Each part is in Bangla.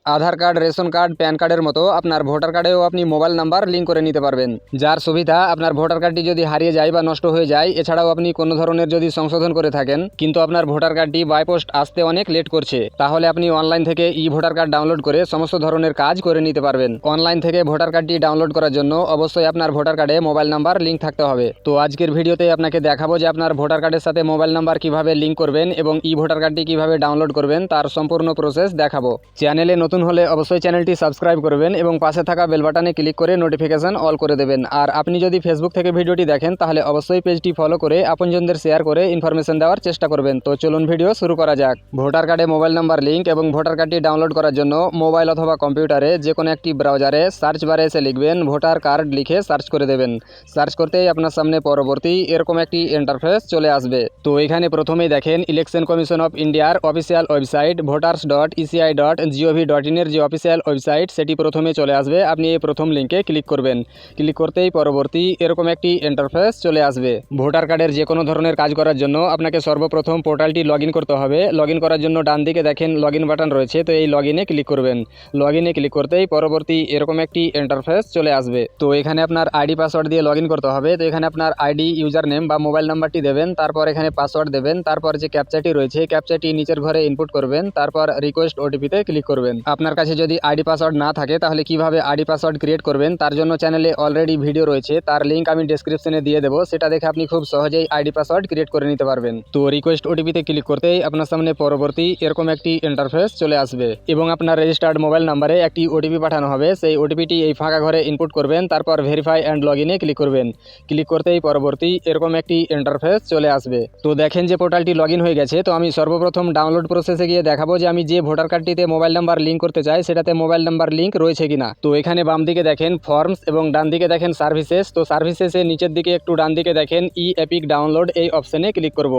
আধার কার্ড, রেশন কার্ড, প্যান কার্ডের মতো আপনার ভোটার কার্ডেও আপনি মোবাইল নাম্বার লিঙ্ক করে নিতে পারবেন। যার সুবিধা আপনার ভোটার কার্ডটি যদি হারিয়ে যায় বা নষ্ট হয়ে যায়, এছাড়াও আপনি কোনো ধরনের যদি সংশোধন করে থাকেন কিন্তু আপনার ভোটার কার্ডটি বাই পোস্ট আসতে অনেক লেট করছে, তাহলে আপনি অনলাইন থেকে ই ভোটার কার্ড ডাউনলোড করে সমস্ত ধরনের কাজ করে নিতে পারবেন। অনলাইন থেকে ভোটার কার্ডটি ডাউনলোড করার জন্য অবশ্যই আপনার ভোটার কার্ডে মোবাইল নাম্বার লিঙ্ক থাকতে হবে। তো আজকের ভিডিওতে আপনাকে দেখাবো যে আপনার ভোটার কার্ডের সাথে মোবাইল নাম্বার কিভাবে লিঙ্ক করবেন এবং ই ভোটার কার্ডটি কিভাবে ডাউনলোড করবেন তার সম্পূর্ণ প্রসেস দেখাবো। চ্যানেলে নতুন হলে অবশ্যই চ্যানেলটি সাবস্ক্রাইব করবেন এবং পাশে থাকা বেল বাটনে ক্লিক করে নোটিফিকেশন অল করে দেবেন। আর আপনি যদি ফেসবুক থেকে ভিডিওটি দেখেন তাহলে অবশ্যই পেজটি ফলো করে আপনজনদের শেয়ার করে ইনফরমেশন দেওয়ার চেষ্টা করবেন। তো চলুন ভিডিও শুরু করা যাক। ভোটার কার্ডে মোবাইল নাম্বার লিঙ্ক এবং ভোটার কার্ডটি ডাউনলোড করার জন্য মোবাইল অথবা কম্পিউটারে যে কোনো একটি ব্রাউজারে সার্চ বারে এসে লিখবেন ভোটার কার্ড, লিখে সার্চ করে দেবেন। সার্চ করতেই আপনার সামনে পরবর্তী এরকম একটি ইন্টারফেস চলে আসবে। তো এখানে প্রথমেই দেখেন ইলেকশন কমিশন অফ ইন্ডিয়ার অফিসিয়াল ওয়েবসাইট voters.eci.gov.in এর যে অফিসিয়াল ওয়েবসাইট সেটি প্রথমে চলে আসবে। আপনি এই প্রথম লিঙ্কে ক্লিক করবেন। ক্লিক করতেই পরবর্তী এরকম একটি ইন্টারফেস চলে আসবে। ভোটার কার্ডের যে কোনো ধরনের কাজ করার জন্য আপনাকে সর্বপ্রথম পোর্টালটি লগ ইন করতে হবে। লগ ইন করার জন্য ডান দিকে দেখেন লগ ইন বাটন রয়েছে, তো এই লগ ইনে ক্লিক করবেন। লগ ইনে ক্লিক করতেই পরবর্তী এরকম একটি ইন্টারফেস চলে আসবে। তো এখানে আপনার আইডি পাসওয়ার্ড দিয়ে লগ ইন করতে হবে। তো এখানে আপনার আইডি, ইউজার নেম বা মোবাইল নাম্বারটি দেবেন, তারপর এখানে পাসওয়ার্ড দেবেন, তারপর যে ক্যাপচাটি রয়েছে ক্যাপচাটি নিচের ঘরে ইনপুট করবেন, তারপর রিকোয়েস্ট ওটিপিতে ক্লিক করবেন। আপনার কাছে যদি আইডি পাসওয়ার্ড না থাকে তাহলে কিভাবে আইডি পাসওয়ার্ড ক্রিয়েট করবেন তার জন্য চ্যানেলে অলরেডি ভিডিও রয়েছে, তার লিঙ্ক আমি ডেসক্রিপশনে দিয়ে দেবো, সেটা দেখে আপনি খুব সহজেই আইডি পাসওয়ার্ড ক্রিয়েট করে নিতে পারবেন। তো রিকোয়েস্ট ওটিপিতে ক্লিক করতেই আপনার সামনে পরবর্তী এরকম একটি ইন্টারফেস চলে আসবে এবং আপনার রেজিস্টার্ড মোবাইল নাম্বারে একটি ওটিপি পাঠানো হবে। সেই ওটিপিটি এই ফাঁকা ঘরে ইনপুট করবেন, তারপর ভেরিফাই অ্যান্ড লগ ইনে ক্লিক করবেন। ক্লিক করতেই পরবর্তী এরকম একটি ইন্টারফেস চলে আসবে। তো দেখেন যে পোর্টালটি লগ ইন হয়ে গেছে। তো আমি সর্বপ্রথম ডাউনলোড প্রসেসে গিয়ে দেখাবো যে আমি যে ভোটার কার্ডটিতে মোবাইল নাম্বার লিঙ্ক করতে চাই সেটাতে মোবাইল নাম্বার লিঙ্ক রয়েছে কিনা। তো এখানে বাম দিকে দেখেন ফর্মস এবং ডান দিকে দেখেন সার্ভিসেস। তো সার্ভিসেসে নিচের দিকে একটু ডান দিকে দেখেন ই এপিক ডাউনলোড, এই অপশনে ক্লিক করব।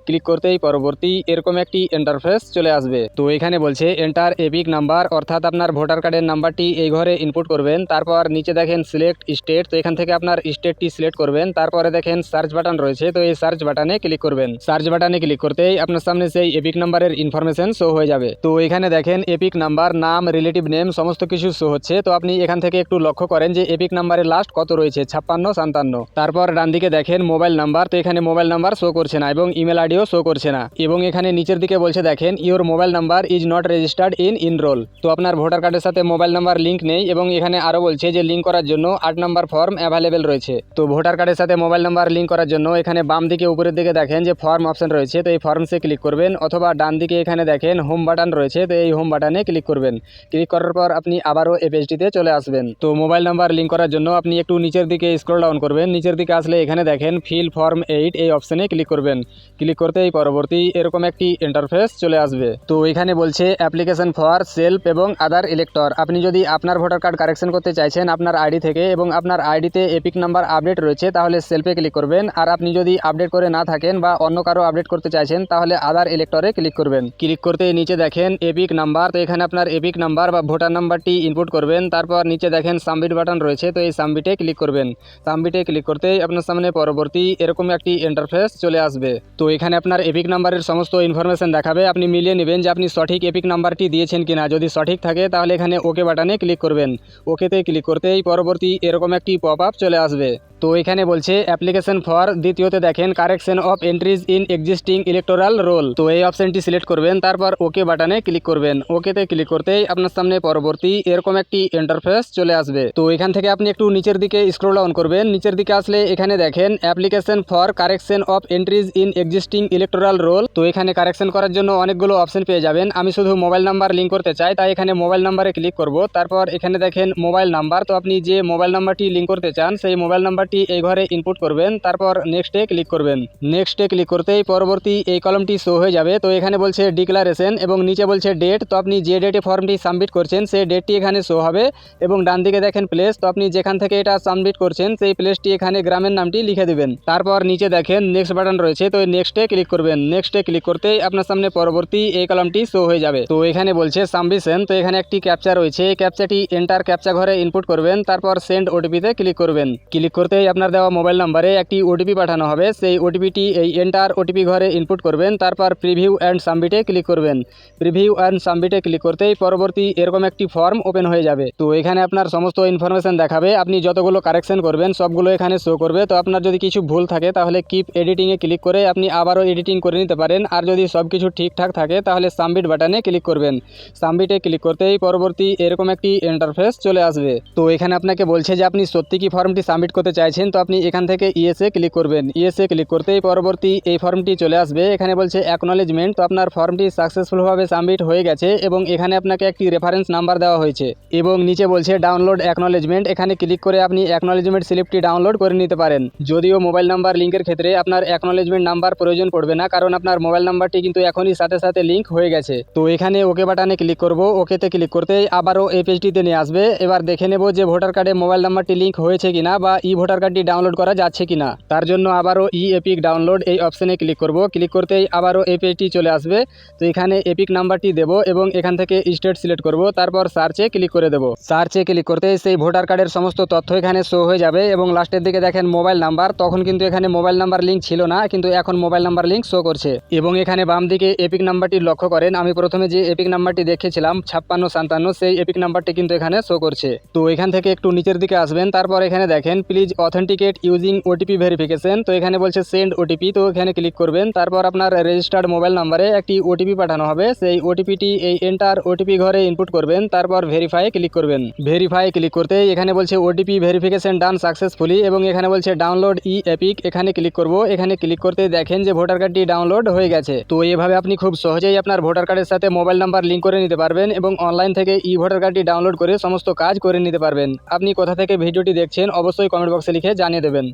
ক্লিক করতেই পরবর্তী এরকম একটি ইন্টারফেস চলে আসবে। তো এখানে বলছে এন্টার এপিক নাম্বার, অর্থাৎ আপনার ভোটার কার্ডের নাম্বারটি এই ঘরে ইনপুট করবেন। তারপর নিচে দেখেন সিলেক্ট স্টেট, তো এখান থেকে আপনার স্টেটটি সিলেক্ট করবেন। তারপরে দেখেন সার্চ বাটন রয়েছে, তো এই সার্চ বাটনে ক্লিক করবেন। সার্চ বাটনে ক্লিক করতেই আপনার সামনে সেই এপিক নাম্বারের ইনফরমেশন শো হয়ে যাবে। তো এখানে দেখেন এপিক নাম্বার, নাম, রিলেটিভ নেম সমস্ত কিছু শো হচ্ছে। তো আপনি এখান থেকে একটু লক্ষ্য করেন যে এপিক নাম্বারের লাস্ট কত রয়েছে, 56, 57। তারপর ডান দিকে দেখেন মোবাইল নাম্বার, তো এখানে মোবাইল নাম্বার শো করছে না এবং ইমেল আইডিও শো করছে না। এবং এখানে নিচের দিকে বলছে দেখেন your mobile number is not registered in enrol, তো আপনার ভোটার কার্ডের সাথে মোবাইল নাম্বার লিঙ্ক নেই। এবং এখানে আরও বলছে যে লিঙ্ক করার জন্য 8 নম্বর ফর্ম অ্যাভেলেবেল রয়েছে। তো ভোটার কার্ডের সাথে মোবাইল নাম্বার লিঙ্ক করার জন্য এখানে বাম দিকে উপরের দিকে দেখেন যে ফর্ম অপশন রয়েছে, তো এই ফর্মসে ক্লিক করবেন, অথবা ডান দিকে এখানে দেখেন হোম বাটন রয়েছে, তো এই হোম বাটনে ক্লিক করবেন। ক্লিক করার পর আপনি আবারও এই পেজটিতে চলে আসবেন। তো মোবাইল নাম্বার লিঙ্ক করার জন্য আপনি একটু নিচের দিকে স্ক্রল ডাউন করবেন। নিচের দিকে আসলে এখানে দেখেন ফিল ফর্ম 8, এই অপশনে ক্লিক করবেন। ক্লিক করতেই পরবর্তী এরকম একটি ইন্টারফেস চলে আসবে। তো এখানে বলছে অ্যাপ্লিকেশন ফর সেলফ এবং আদার ইলেক্টর। আপনি যদি আপনার ভোটার কার্ড কারেকশন করতে চাইছেন আপনার আইডি থেকে এবং আপনার আইডিতে এপিক নাম্বার আপডেট রয়েছে তাহলে সেলফে ক্লিক করবেন। আর আপনি যদি আপডেট করে না থাকেন বা অন্য কারো আপডেট করতে চাইছেন তাহলে আদার ইলেক্টরে ক্লিক করবেন। ক্লিক করতে নিচে দেখেন এপিক নাম্বার, তো এখানে আপনার এপিক নাম্বার বা ভোটার নাম্বারটি ইনপুট করবেন। তারপর নিচে দেখেন সাবমিট বাটন রয়েছে, তো এই সাবমিটে ক্লিক করবেন। সাবমিটে ক্লিক করতেই আপনার সামনে পরবর্তী এরকম একটি ইন্টারফেস চলে আসবে। তো এখানে আপনার এপিক নাম্বারের সমস্ত ইনফরমেশন দেখাবে, আপনি মিলিয়ে নেবেন যে আপনি সঠিক এপিক নাম্বারটি দিয়েছেন কিনা। যদি সঠিক থাকে তাহলে এখানে ওকে বাটনে ক্লিক করবেন। ওকেতে ক্লিক করতেই পরবর্তী এরকম একটি পপ আপ চলে আসবে। তো এখানে বলছে অ্যাপ্লিকেশন ফর, দ্বিতীয়তে দেখেন correction of entries in existing electoral role, তো এই অপশনটি সিলেক্ট করবেন। তারপর ওকে বাটনে ক্লিক করবেন। ওকেতে ক্লিক করতেই আপনার সামনে পরবর্তী এরকম একটি ইন্টারফেস চলে আসবে। তো এখান থেকে আপনি একটু নিচের দিকে স্ক্রল ডাউন করবেন। নিচের দিকে আসলে এখানে দেখেন application for correction of entries in existing electoral role, তো এখানে কারেকশন করার জন্য অনেকগুলো অপশন পেয়ে যাবেন। আমি শুধু মোবাইল নাম্বার লিঙ্ক করতে চাই, তাই এখানে মোবাইল নাম্বারে ক্লিক করব। তারপর এখানে দেখেন মোবাইল নাম্বার, তো আপনি যে মোবাইল নাম্বারটি লিঙ্ক করতে চান সেই মোবাইল নাম্বারটি এই ঘরে ইনপুট করবেন। তারপর নেক্সটে ক্লিক করবেন। নেক্সটে ক্লিক করতেই পরবর্তী এই কলমটি শো হয়ে যাবে। তো এখানে বলছে ডিক্লারেশন এবং নিচে বলছে ডেট, তো আপনি যে ডেটে ফর্মটি সাবমিট করছেন সেই ডেটটি এখানে শো হবে। এবং ডান দিকে দেখেন প্লেস, তো আপনি যেখান থেকে এটা সাবমিট করছেন সেই প্লেসটি এখানে গ্রামের নামটি লিখে দেবেন। তারপর নিচে দেখেন নেক্সট বাটন রয়েছে, তো নেক্সটে ক্লিক করবেন। নেক্সটে ক্লিক করতেই আপনার সামনে পরবর্তী এই কলমটি শো হয়ে যাবে। তো এখানে বলছে সাবমিশন, তো এখানে একটি ক্যাপচা রয়েছে, এই ক্যাপচাটি এন্টার ক্যাপচা ঘরে ইনপুট করবেন। তারপর সেন্ড ওটিপিতে ক্লিক করবেন। ক্লিক করতে করতেই আপনার দেওয়া মোবাইল নাম্বারে একটি ওটিপি পাঠানো হবে। সেই ওটিপিটি এই এন্টার ওটিপি ঘরে ইনপুট করবেন, তারপর প্রিভিউ অ্যান্ড সাবমিটে ক্লিক করবেন। প্রিভিউ অ্যান্ড সাবমিটে ক্লিক করতেই পরবর্তী এরকম একটি ফর্ম ওপেন হয়ে যাবে। তো এখানে আপনার সমস্ত ইনফরমেশন দেখাবে, আপনি যতগুলো কারেকশন করবেন সবগুলো এখানে শো করবে। তো আপনার যদি কিছু ভুল থাকে তাহলে কিপ এডিটিংয়ে ক্লিক করে আপনি আবারও এডিটিং করে নিতে পারেন। আর যদি সব কিছু ঠিকঠাক থাকে তাহলে সাবমিট বাটনে ক্লিক করবেন। সাবমিটে ক্লিক করতেই পরবর্তী এরকম একটি ইন্টারফেস চলে আসবে। তো এখানে আপনাকে বলছে যে আপনি সত্যি কি ফর্মটি সাবমিট করতে চাইছেন। তো আপনি এখান থেকে ইয়েসে ক্লিক করবেন। ইয়েসে ক্লিক করতেই পরবর্তী এই ফর্মটি চলে আসবে। এখানে বলছে অ্যাকনলেজমেন্ট। তো আপনার ফর্মটি সাকসেসফুলভাবে সাবমিট হয়ে গেছে এবং এখানে আপনাকে একটি রেফারেন্স নাম্বার দেওয়া হয়েছে এবং নিচে বলছে ডাউনলোড অ্যাকনলেজমেন্ট। এখানে ক্লিক করে আপনি অ্যাকনলেজমেন্ট স্লিপটি ডাউনলোড করে নিতে পারেন। যদিও মোবাইল নাম্বার লিঙ্কের ক্ষেত্রে আপনার অ্যাকনলেজমেন্ট নাম্বার প্রয়োজন পড়বে না, কারণ আপনার মোবাইল নাম্বারটি কিন্তু এখনই সাথে সাথে লিঙ্ক হয়ে গেছে। তো এখানে ওকে বাটনে ক্লিক করব। ওকেতে ক্লিক করতেই আবারও এই পেজটিতে নিয়ে আসবে। এবার দেখে নেব যে ভোটার কার্ডে মোবাইল নাম্বারটি লিঙ্ক হয়েছে কিনা বা ই ভোটার কার্ডটি ডাউনলোড করা যাচ্ছে কিনা। তার জন্য আবারও ই এপিক ডাউনলোড এই অপশনে ক্লিক করব। ক্লিক করতেই আবারও এই পেজটি চলে আসবে। তো এখানে এপিক নাম্বারটি দেব এবং এখান থেকে স্টেট সিলেক্ট করব, তারপর সার্চে ক্লিক করে দেব। সার্চে ক্লিক করতেই সেই ভোটার কার্ডের সমস্ত তথ্য এখানে শো হয়ে যাবে এবং লাস্টের দিকে দেখেন মোবাইল নাম্বার। তখন কিন্তু এখানে মোবাইল নাম্বার লিঙ্ক ছিল না, কিন্তু এখন মোবাইল নাম্বার লিঙ্ক শো করছে। এবং এখানে বাম দিকে এপিক নাম্বারটি লক্ষ্য করেন, আমি প্রথমে যে এপিক নাম্বারটি দেখেছিলাম 5657, সেই এপিক নাম্বারটি কিন্তু এখানে শো করছে। তো এখান থেকে একটু নিচের দিকে আসবেন, তারপর এখানে দেখেন please authenticate using OTP verification. তো এখানে বলছে সেন্ড ওটিপি। তো এখানে ক্লিক করবেন, তারপর আপনার রেজিস্টার্ড মোবাইল নাম্বারে একটি ওটিপি পাঠানো হবে। সেই ওটিপিটি এই এন্টার ওটিপি ঘরে ইনপুট করবেন, তারপর ভেরিফাই ক্লিক করবেন। ভেরিফাই ক্লিক করতে এখানে বলছে ওটিপি ভেরিফিকেশন ডান সাকসেসফুলি এবং এখানে বলছে ডাউনলোড ই এপিক। এখানে ক্লিক করব। এখানে ক্লিক করতে দেখেন যে ভোটার কার্ডটি ডাউনলোড হয়ে গেছে। তো এভাবে আপনি খুব সহজেই আপনার ভোটার কার্ডের সাথে মোবাইল নাম্বার লিঙ্ক করে নিতে পারবেন এবং অনলাইন থেকে ই ভোটার কার্ডটি ডাউনলোড করে সমস্ত কাজ করে নিতে পারবেন। আপনি কোথা থেকে ভিডিওটি দেখছেন অবশ্যই কমেন্ট বক্সে লিখে জানিয়ে দেবেন।